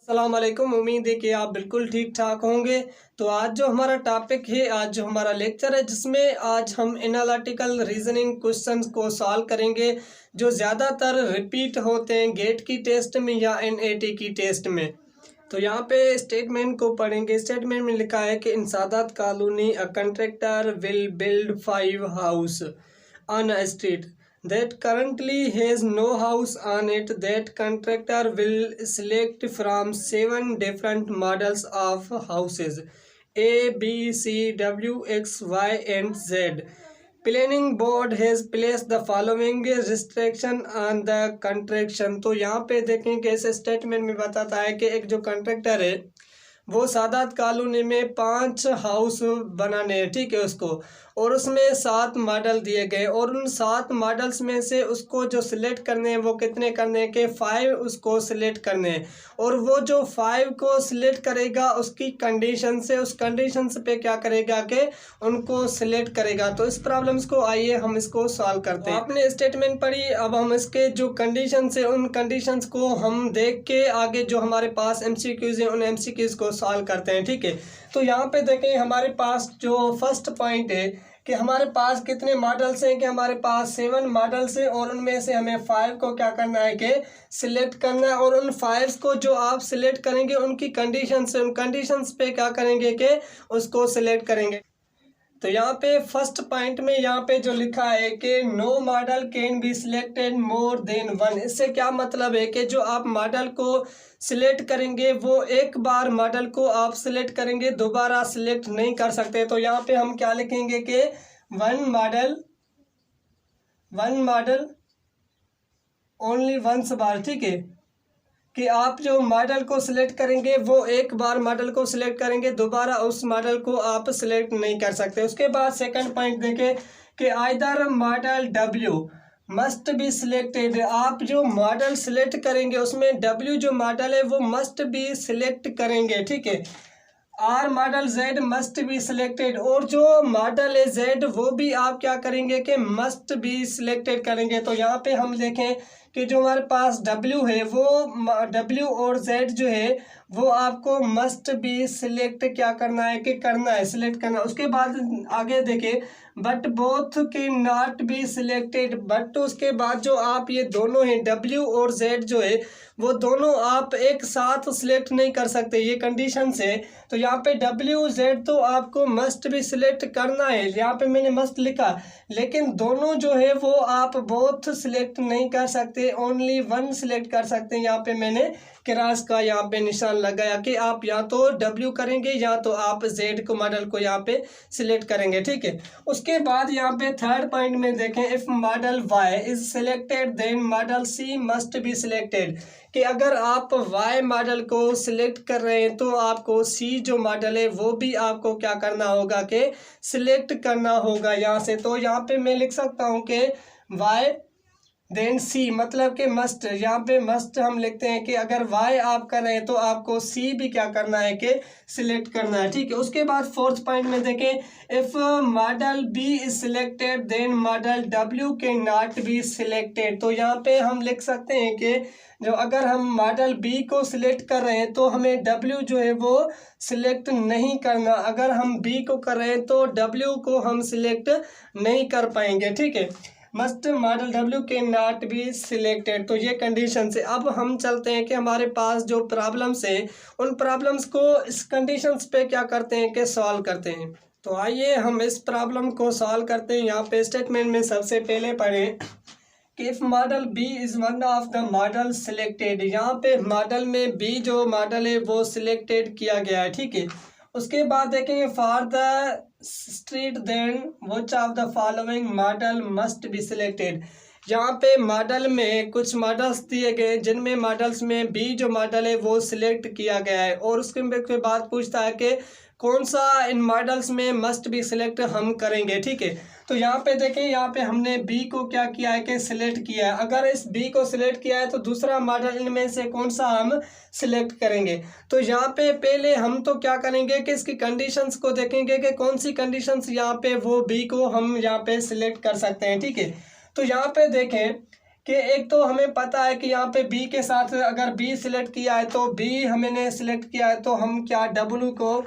अस्सलाम वालेकुम। उम्मीद है कि आप बिल्कुल ठीक ठाक होंगे। तो आज जो हमारा टॉपिक है, आज जो हमारा लेक्चर है, जिसमें आज हम एनालिटिकल रीजनिंग क्वेश्चंस को सॉल्व करेंगे जो ज़्यादातर रिपीट होते हैं गेट की टेस्ट में या एनएटी की टेस्ट में। तो यहाँ पे स्टेटमेंट को पढ़ेंगे। स्टेटमेंट में लिखा है कि in Saadat colony a contractor will build 5 house on a street that currently has no house on it. That contractor will select from 7 different models of houses A, B, C, W, X, Y and Z. Planning board has placed the following restriction on the contraction. तो यहाँ पे देखें कि इस statement में बताता है कि एक जो कंट्रैक्टर है वो सादात कॉलोनी में 5 हाउस बनाने हैं, ठीक है उसको, और उसमें 7 मॉडल दिए गए और उन 7 मॉडल्स में से उसको जो सिलेक्ट करने हैं वो कितने करने हैं कि 5 उसको सिलेक्ट करने हैं। और वो जो 5 को सिलेक्ट करेगा उसकी कंडीशन से, उस कंडीशन पे क्या करेगा कि उनको सिलेक्ट करेगा। तो इस प्रॉब्लम्स को आइए हम इसको सॉल्व करते हैं। आपने स्टेटमेंट पढ़ी, अब हम इसके जो कंडीशन है उन कंडीशंस को हम देख के आगे जो हमारे पास एमसीक्यूज हैं उन एमसीक्यूज को सॉल्व करते हैं, ठीक है। तो यहाँ पे देखें हमारे पास जो फर्स्ट पॉइंट है कि हमारे पास कितने मॉडल्स हैं कि हमारे पास 7 मॉडल्स हैं और उनमें से हमें 5 को क्या करना है कि सिलेक्ट करना है। और उन 5 को जो आप सिलेक्ट करेंगे उनकी कंडीशंस, उन कंडीशंस पे क्या करेंगे कि उसको सिलेक्ट करेंगे। तो यहाँ पे फर्स्ट पॉइंट में यहाँ पे जो लिखा है कि no model can be selected more than 1। इससे क्या मतलब है कि जो आप मॉडल को सिलेक्ट करेंगे वो एक बार मॉडल को आप सिलेक्ट करेंगे, दोबारा सिलेक्ट नहीं कर सकते। तो यहाँ पे हम क्या लिखेंगे कि वन मॉडल ओनली वंस बार, ठीक है, कि आप जो मॉडल को सिलेक्ट करेंगे वो एक बार मॉडल को सिलेक्ट करेंगे, दोबारा उस मॉडल को आप सिलेक्ट नहीं कर सकते। उसके बाद सेकंड पॉइंट देखें कि either model W must be selected. आप जो मॉडल सिलेक्ट करेंगे उसमें डब्ल्यू जो मॉडल है वो मस्ट बी सिलेक्ट करेंगे, ठीक है। R model Z must be selected, और जो मॉडल है जेड वो भी आप क्या करेंगे कि मस्ट बी सिलेक्टेड करेंगे। तो यहाँ पे हम देखें कि जो हमारे पास W है वो W और Z जो है वो आपको मस्ट बी सिलेक्ट क्या करना है कि करना है, सिलेक्ट करना। उसके बाद आगे देखें बट बोथ के नॉट बी सिलेक्टेड, बट उसके बाद जो आप ये दोनों हैं W और Z जो है वो दोनों आप एक साथ सिलेक्ट नहीं कर सकते, ये कंडीशन है। तो यहाँ पे W Z तो आपको मस्ट भी सिलेक्ट करना है, यहाँ पे मैंने मस्ट लिखा, लेकिन दोनों जो है वो आप बोथ सिलेक्ट नहीं कर सकते, ओनली वन सिलेक्ट कर सकते हैं। यहाँ पे मैंने क्रॉस का यहाँ पे निशान लगाया कि आप या तो W करेंगे या तो आप Z को मॉडल को यहाँ पे सिलेक्ट करेंगे, ठीक है। उसके बाद यहाँ पे थर्ड पॉइंट में देखें if model Y is selected then model C must be selected, कि अगर आप Y मॉडल को सिलेक्ट कर रहे हैं तो आपको C जो मॉडल है वो भी आपको क्या करना होगा कि सिलेक्ट करना होगा यहाँ से। तो यहाँ पे मैं लिख सकता हूँ कि Y देन सी, मतलब कि मस्ट, यहाँ पे मस्ट हम लिखते हैं कि अगर Y आप कर रहे हैं तो आपको C भी क्या करना है कि सिलेक्ट करना है, ठीक है। उसके बाद फोर्थ पॉइंट में देखें if model B is selected then model W can not be selected. तो यहाँ पे हम लिख सकते हैं कि जो अगर हम मॉडल B को सिलेक्ट कर रहे हैं तो हमें W जो है वो सिलेक्ट नहीं करना, अगर हम B को कर रहे हैं तो W को हम सिलेक्ट नहीं कर पाएंगे, ठीक है। Must model W can not be selected, तो ये कंडीशन से। अब हम चलते हैं कि हमारे पास जो प्रॉब्लम्स हैं उन प्रॉब्लम्स को इस कंडीशंस पे क्या करते हैं कि सॉल्व करते हैं। तो आइए हम इस प्रॉब्लम को सॉल्व करते हैं। यहाँ पे स्टेटमेंट में सबसे पहले पढ़ें कि if model B is one of the model selected, यहाँ पे मॉडल में B जो मॉडल है वो सिलेक्टेड किया गया है, ठीक है। उसके बाद देखेंगे for the street then which of the following model must be selected. यहाँ पे मॉडल में कुछ मॉडल्स दिए गए जिनमें मॉडल्स में B जो मॉडल है वो सिलेक्ट किया गया है, और उसके बाद पूछता है कि कौन सा इन मॉडल्स में मस्ट बी सिलेक्ट हम करेंगे, ठीक है। तो यहाँ पे देखें, यहाँ पे हमने B को क्या किया है कि सिलेक्ट किया है। अगर इस B को सिलेक्ट किया है तो दूसरा मॉडल इनमें से कौन सा हम सिलेक्ट करेंगे। तो यहाँ पे पहले हम तो क्या करेंगे कि इसकी कंडीशंस को देखेंगे कि कौन सी कंडीशंस यहाँ पे वो B को हम यहाँ पे सिलेक्ट कर सकते हैं, ठीक है। तो यहाँ पे देखें कि एक तो हमें पता है कि यहाँ पे बी के साथ अगर बी सिलेक्ट किया है तो बी हमने सिलेक्ट किया है तो हम क्या डब्ल्यू को,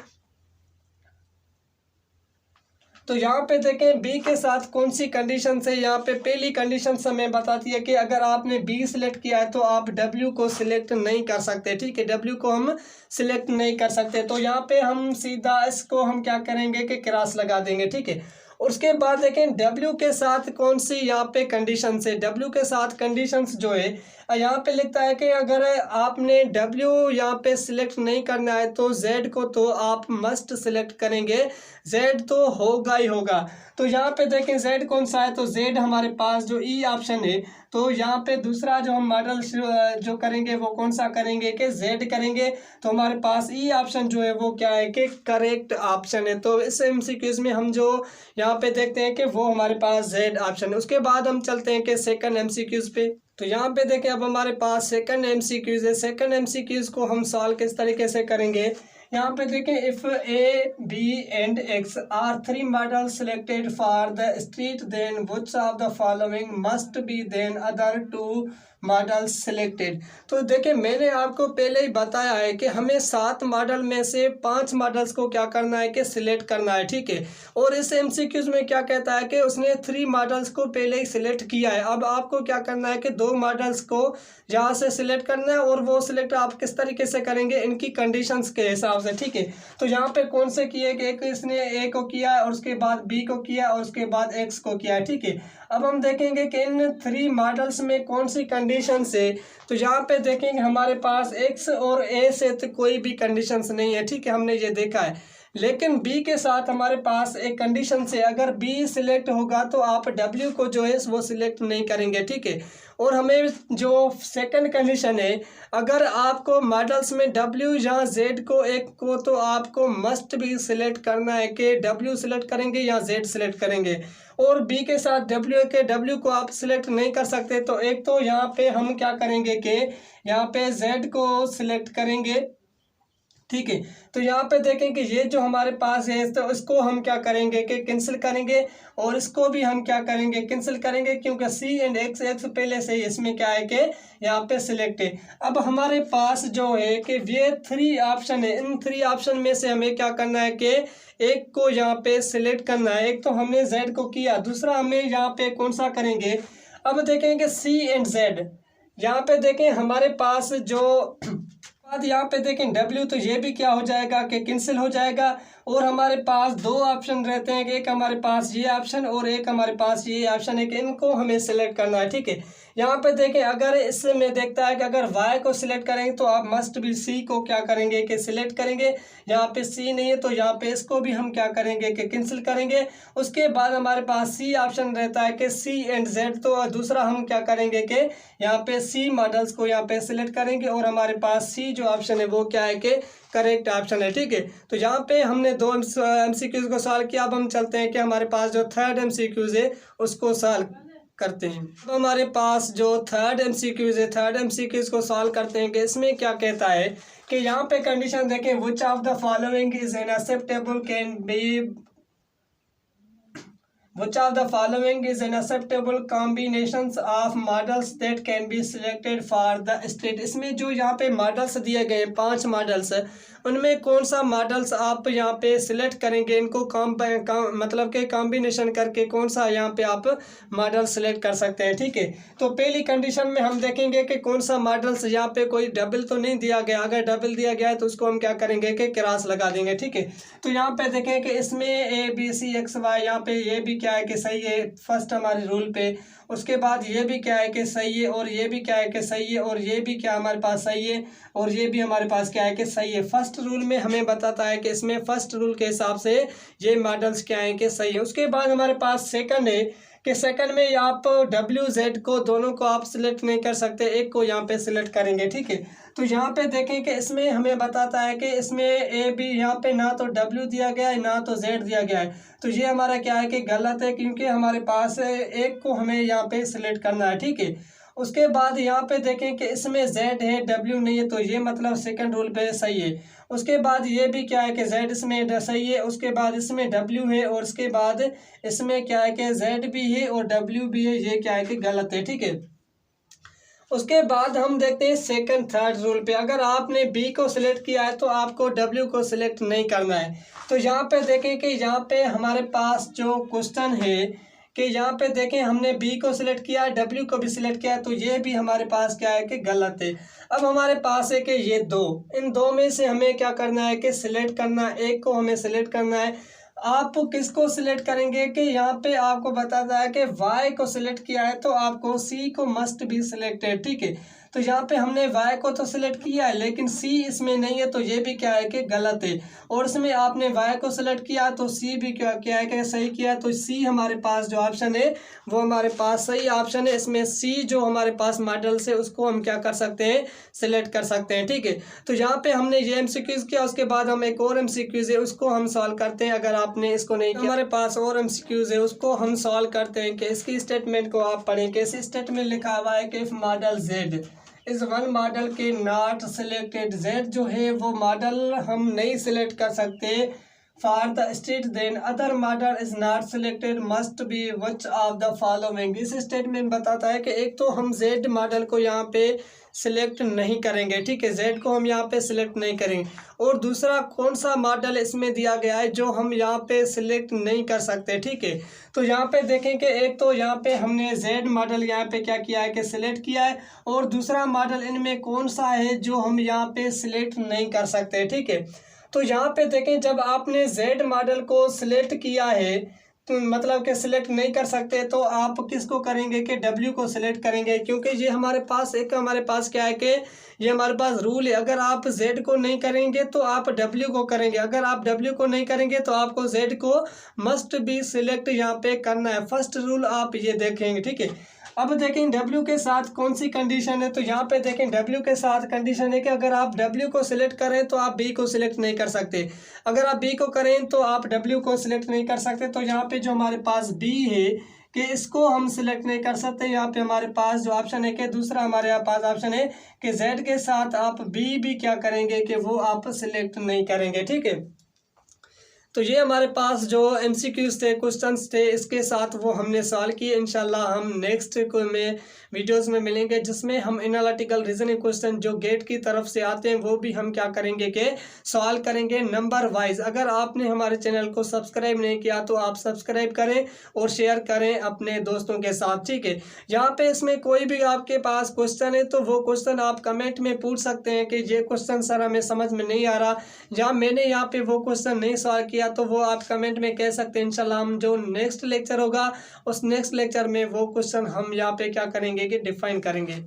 तो यहाँ पे देखें बी के साथ कौन सी कंडीशन है। यहाँ पे पहली कंडीशन हमें बताती है कि अगर आपने बी सिलेक्ट किया है तो आप डब्ल्यू को सिलेक्ट नहीं कर सकते, ठीक है, डब्ल्यू को हम सिलेक्ट नहीं कर सकते। तो यहाँ पे हम सीधा इसको हम क्या करेंगे कि क्रॉस लगा देंगे, ठीक है। उसके बाद देखें डब्ल्यू के साथ कौन सी यहाँ पे कंडीशन है। डब्ल्यू के साथ कंडीशंस जो है यहाँ पे लिखता है कि अगर आपने डब्ल्यू यहाँ पे सिलेक्ट नहीं करना है तो जेड को तो आप मस्ट सिलेक्ट करेंगे, जेड तो होगा ही होगा। तो यहाँ पे देखें जेड कौन सा है, तो जेड हमारे पास जो ई ऑप्शन है। तो यहाँ पे दूसरा जो हम मॉडल जो करेंगे वो कौन सा करेंगे कि जेड करेंगे। तो हमारे पास ई ऑप्शन जो है वो क्या है कि करेक्ट ऑप्शन है। तो इस एमसीक्यूज में हम जो यहाँ पे देखते हैं कि वो हमारे पास जेड ऑप्शन है। उसके बाद हम चलते हैं कि सेकंड एमसीक्यूज पे। तो यहाँ पे देखें अब हमारे पास सेकंड एमसीक्यूज है। सेकंड एमसीक्यूज को हम सॉल्व किस तरीके से करेंगे, यहाँ पे देखें if A B and X are three model selected for the street then which of the following must be then other two model selected. तो देखिए मैंने आपको पहले ही बताया है कि हमें 7 मॉडल में से 5 मॉडल्स को क्या करना है कि सिलेक्ट करना है, ठीक है। और इस एमसीक्यूज में क्या कहता है कि उसने 3 मॉडल्स को पहले ही सिलेक्ट किया है। अब आपको क्या करना है कि 2 मॉडल्स को यहाँ से सिलेक्ट करना है और वो सिलेक्ट आप किस तरीके से करेंगे, इनकी कंडीशंस के हिसाब से, ठीक है। तो यहाँ पे कौन से किए कि एक इसने ए को किया है और उसके बाद बी को किया और उसके बाद एक्स को किया है, ठीक है। अब हम देखेंगे कि इन 3 मॉडल्स में कौन सी कंडीशन है। तो यहाँ पे देखेंगे हमारे पास एक्स और ए से तो कोई भी कंडीशंस नहीं है, ठीक है, हमने ये देखा है। लेकिन बी के साथ हमारे पास एक कंडीशन से अगर बी सिलेक्ट होगा तो आप डब्ल्यू को जो है वो सिलेक्ट नहीं करेंगे, ठीक है। और हमें जो सेकंड कंडीशन है, अगर आपको मॉडल्स में डब्ल्यू या जेड को एक को तो आपको मस्ट भी सिलेक्ट करना है कि डब्ल्यू सिलेक्ट करेंगे या जेड सिलेक्ट करेंगे। और बी के साथ डब्ल्यू को आप सिलेक्ट नहीं कर सकते। तो एक तो यहाँ पे हम क्या करेंगे कि यहाँ पे जेड को सिलेक्ट करेंगे, ठीक है। तो यहाँ पे देखें कि ये जो हमारे पास है तो इसको हम क्या करेंगे कि कैंसिल करेंगे और इसको भी हम क्या करेंगे कैंसिल करेंगे, क्योंकि सी एंड एक्स एक्स पहले से ही इसमें क्या है कि यहाँ पे सिलेक्ट है। अब हमारे पास जो है कि ये 3 ऑप्शन है, इन 3 ऑप्शन में से हमें क्या करना है कि एक को यहाँ पे सिलेक्ट करना है। एक तो हमने जेड को किया, दूसरा हमें यहाँ पे कौन सा करेंगे। अब देखेंगे सी एंड जेड, यहाँ पे देखें हमारे पास जो बाद यहाँ पे देखें डब्ल्यू, तो ये भी क्या हो जाएगा कि कैंसिल हो जाएगा। और हमारे पास 2 ऑप्शन रहते हैं कि एक हमारे पास ये ऑप्शन और एक हमारे पास ये ऑप्शन है कि इनको हमें सिलेक्ट करना है, ठीक है। यहाँ पे देखें अगर इसमें देखता है कि अगर वाई को सिलेक्ट करेंगे तो आप मस्ट भी सी को क्या करेंगे कि सिलेक्ट करेंगे। यहाँ पे सी नहीं है तो यहाँ पे इसको भी हम क्या करेंगे कि कैंसिल करेंगे। उसके बाद हमारे पास सी ऑप्शन रहता है कि सी एंड जेड, तो दूसरा हम क्या करेंगे कि यहाँ पे सी मॉडल्स को यहाँ पे सिलेक्ट करेंगे और हमारे पास सी जो ऑप्शन है वो क्या है कि करेक्ट ऑप्शन है, ठीक है। तो यहाँ पे हमने 2 एमसीक्यूज को सॉल्व किया। अब हम चलते हैं कि हमारे पास जो थर्ड एमसीक्यूज है उसको सॉल्व करते हैं। तो हमारे पास जो थर्ड एमसीक्यूज है, थर्ड एमसीक्यूज को सॉल्व करते हैं कि इसमें क्या कहता है कि यहाँ पे कंडीशन देखें which of the following is unacceptable can be Which of the following is unacceptable combinations of models that can be selected for the state। इसमें जो यहाँ पे मॉडल्स दिए गए 5 मॉडल्स, उनमें कौन सा मॉडल्स आप यहाँ पे सिलेक्ट करेंगे, इनको मतलब के कॉम्बिनेशन करके कौन सा यहाँ पे आप मॉडल सिलेक्ट कर सकते हैं, ठीक है। तो पहली कंडीशन में हम देखेंगे कि कौन सा मॉडल्स, यहाँ पे कोई डबल तो नहीं दिया गया। अगर डबल दिया गया है तो उसको हम क्या करेंगे कि क्रॉस लगा देंगे, ठीक है। तो यहाँ पे देखें कि इसमें A B C X Y, यहाँ पे ये भी क्या है कि सही है फर्स्ट हमारे रूल पे। उसके बाद ये भी क्या है कि सही है और ये भी क्या है कि सही है और ये भी क्या हमारे पास सही है और ये भी हमारे पास क्या है कि सही है। फर्स्ट रूल में हमें बताता है कि इसमें फर्स्ट रूल के हिसाब से ये मॉडल्स क्या है कि सही है। उसके बाद हमारे पास सेकंड है कि सेकंड में आप डब्ल्यू जेड को दोनों को आप सिलेक्ट नहीं कर सकते, एक को यहाँ पे सिलेक्ट करेंगे, ठीक है। तो यहाँ पे देखें कि इसमें हमें बताता है कि इसमें ए बी, यहाँ पे ना तो डब्ल्यू दिया गया है ना तो जेड दिया गया है। तो ये हमारा क्या है कि गलत है, क्योंकि हमारे पास एक को हमें यहाँ पे सिलेक्ट करना है, ठीक है। उसके बाद यहाँ पे देखें कि इसमें जेड है डब्ल्यू नहीं है, तो ये मतलब सेकंड रूल पे सही है। उसके बाद ये भी क्या है कि जेड इसमें सही है, उसके बाद इसमें डब्ल्यू है और उसके बाद इसमें क्या है कि जेड भी है और डब्ल्यू भी है, ये क्या है कि गलत है, ठीक है। उसके बाद हम देखते हैं सेकंड थर्ड रूल पे। अगर आपने बी को सिलेक्ट किया है तो आपको डब्ल्यू को सिलेक्ट नहीं करना है। तो यहाँ पे देखें कि यहाँ पे हमारे पास जो क्वेश्चन है कि यहाँ पे देखें हमने बी को सिलेक्ट किया है, डब्ल्यू को भी सिलेक्ट किया है, तो ये भी हमारे पास क्या है कि गलत है। अब हमारे पास है कि ये दो, इन दो में से हमें क्या करना है कि सिलेक्ट करना, एक को हमें सिलेक्ट करना है। आप किसको सिलेक्ट करेंगे कि यहाँ पे आपको बताता है कि वाई को सिलेक्ट किया है तो आपको सी को मस्ट बी सिलेक्टेड, ठीक है। तो यहाँ पे हमने वाई को तो सिलेक्ट किया है लेकिन सी इसमें नहीं है, तो ये भी क्या है कि गलत है। और इसमें आपने वाई को सिलेक्ट किया तो सी भी क्या क्या है कि सही किया, तो सी हमारे पास जो ऑप्शन है वो हमारे पास सही ऑप्शन है। इसमें सी जो हमारे पास मॉडल से उसको हम क्या कर सकते हैं, सिलेक्ट कर सकते हैं, ठीक है। तो यहाँ पे हमने ये एमसीक्यूज किया, उसके बाद हम एक और एमसीक्यूज है उसको हम सॉल्व करते हैं। अगर आपने इसको नहीं किया, हमारे पास और एमसीक्यूज है उसको हम सॉल्व करते हैं। कि इसकी स्टेटमेंट को आप पढ़ें कि इस स्टेटमेंट लिखा हुआ है कि if model Z is one model के नॉट सिलेक्टेड, जेड जो है वो मॉडल हम नहीं सिलेक्ट कर सकते for the state then other model is not selected must be which of the following. इस स्टेटमेंट बताता है कि एक तो हम जेड मॉडल को यहाँ पे सिलेक्ट नहीं करेंगे, ठीक है, जेड को हम यहाँ पे सिलेक्ट नहीं करेंगे। और दूसरा कौन सा मॉडल इसमें दिया गया है जो हम यहाँ पे सिलेक्ट नहीं कर सकते, ठीक है। तो यहाँ पे देखें कि एक तो यहाँ पे हमने जेड मॉडल यहाँ पे क्या किया है कि सिलेक्ट किया है, और दूसरा मॉडल इनमें कौन सा है जो हम यहाँ पे सिलेक्ट नहीं कर सकते, ठीक है। तो यहाँ पे देखें जब आपने जेड मॉडल को सिलेक्ट किया है तो मतलब कि सिलेक्ट नहीं कर सकते, तो आप किसको करेंगे कि डब्ल्यू को सिलेक्ट करेंगे, क्योंकि ये हमारे पास क्या है कि ये हमारे पास रूल है। अगर आप जेड को नहीं करेंगे तो आप डब्ल्यू को करेंगे, अगर आप डब्ल्यू को नहीं करेंगे तो आपको जेड को मस्ट बी सिलेक्ट यहाँ पे करना है। फर्स्ट रूल आप ये देखेंगे, ठीक है। अब देखें डब्ल्यू के साथ कौन सी कंडीशन है, तो यहाँ पे देखें डब्ल्यू के साथ कंडीशन है कि अगर आप डब्ल्यू को सिलेक्ट करें तो आप बी को सिलेक्ट नहीं कर सकते, अगर आप बी को करें तो आप डब्ल्यू को सिलेक्ट नहीं कर सकते। तो यहाँ पे जो हमारे पास बी है कि इसको हम सिलेक्ट नहीं कर सकते। यहाँ पे हमारे पास जो ऑप्शन है कि दूसरा हमारे पास ऑप्शन है कि जेड के साथ आप बी भी क्या करेंगे कि वो आप सिलेक्ट नहीं करेंगे, ठीक है। तो ये हमारे पास जो एमसीक्यूज थे, क्वेश्चंस थे, इसके साथ वो हमने सॉल्व किए। इंशाल्लाह हम नेक्स्ट को में वीडियोस में मिलेंगे जिसमें हम एनालिटिकल रीजनिंग क्वेश्चन जो गेट की तरफ से आते हैं वो भी हम क्या करेंगे कि सॉल्व करेंगे नंबर वाइज। अगर आपने हमारे चैनल को सब्सक्राइब नहीं किया तो आप सब्सक्राइब करें और शेयर करें अपने दोस्तों के साथ, ठीक है। यहाँ पे इसमें कोई भी आपके पास क्वेश्चन है तो वो क्वेश्चन आप कमेंट में पूछ सकते हैं कि ये क्वेश्चन सर हमें समझ में नहीं आ रहा, या मैंने यहाँ पे वो क्वेश्चन नहीं सॉल्व किया, तो वो आप कमेंट में कह सकते हैं। इंशाल्लाह हम जो नेक्स्ट लेक्चर होगा उस नेक्स्ट लेक्चर में वो क्वेश्चन हम यहाँ पे क्या करेंगे कि डिफाइन करेंगे।